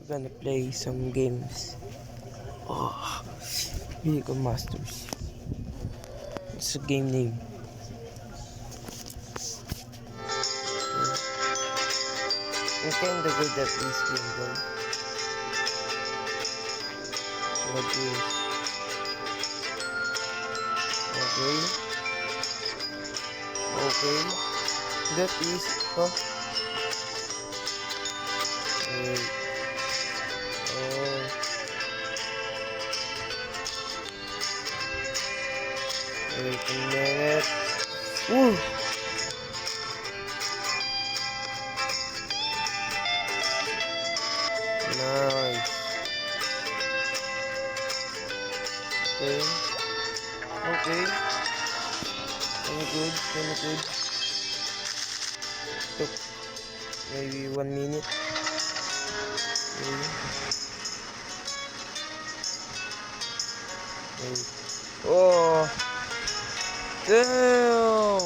We're gonna play some games. Oh, Vehicle Masters. It's a game name. I'm kinda good at this game though. What is? Okay. Okay. That is, huh? Wait. Oh. Wait a minute. Woo! Nice. Okay. Okay. Kinda good. Kinda good. Took maybe 1 minute. Okay. Wait. Oh! Damn!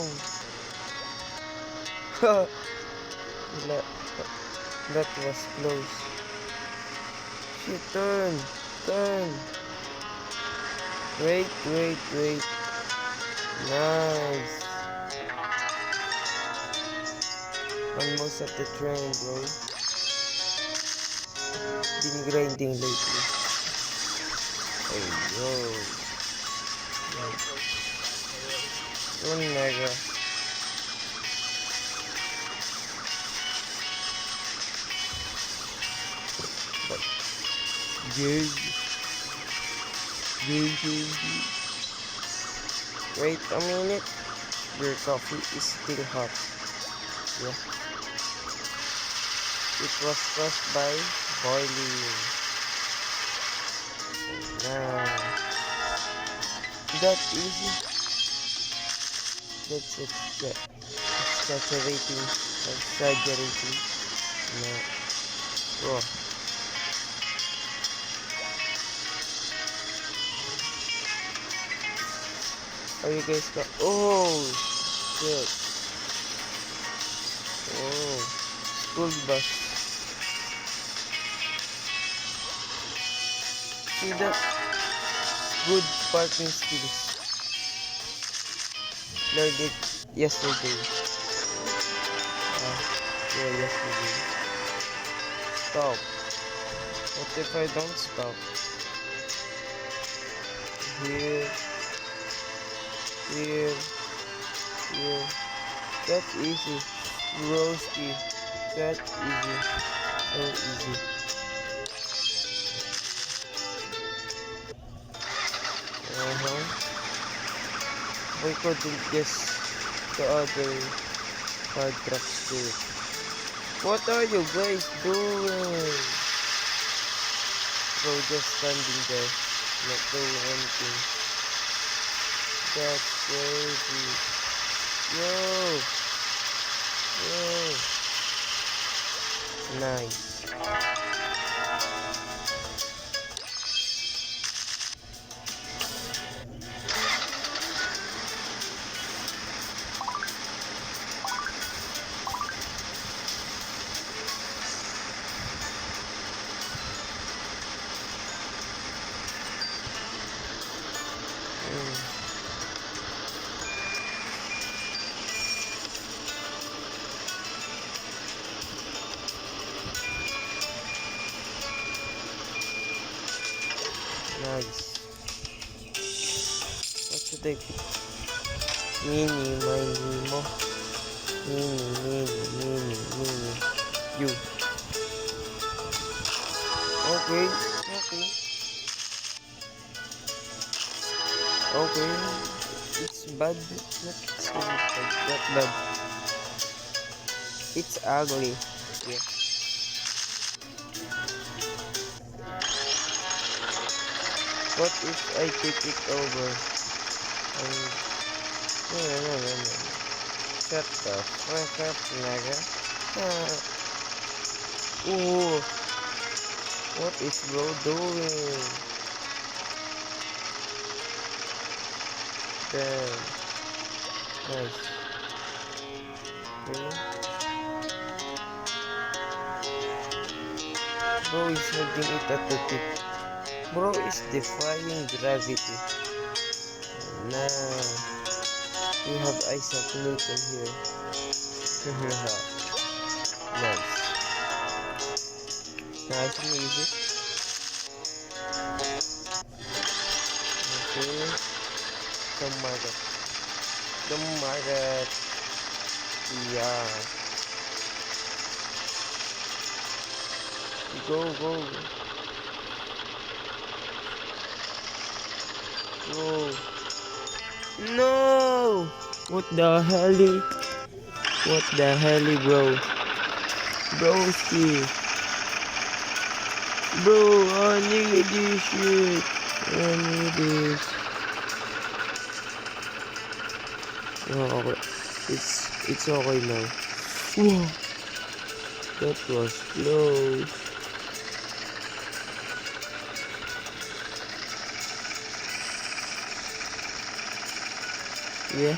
that, that was close. Shit, turn! Turn! Wait, wait, wait. Nice. Almost at the train, bro. Been grinding lately. Hey, yo. One mega. But good. Good. Wait a minute. Your coffee is still hot. Yeah. It was caused by boiling. Nah. That easy. That's it. Yeah. Exaggerating. Exaggerating. No. Oh. Are you guys got? Oh shit. Oh. School bus. See that? Good parking skills. Learned it yesterday. Yeah, yesterday. Stop. What if I don't stop? Here. That's easy. Roasty. That's easy. So easy. We couldn't guess the other hard tracks too. What are you guys doing? Bro, just standing there, not doing anything. That's crazy. Yo. Nice. Nice. What should I pick? Mini. You. Okay. It's bad. Not bad. It's ugly. Yeah. What if I take it over? No. Shut the fuck up, nigga. Ooh. What is bro doing? Damn. Nice. Okay. Bro is holding it at the tip. Bro is defying gravity. Nah. We have Isaac Newton here. Nice. Nice music. Okay. The market. The market. Yeah. Go, go. Go. No! What the hell? What the hell, bro? Broski. Bro, I need this shit. I need this. Oh, okay. It's okay now. Whoa. That was close. Yeah.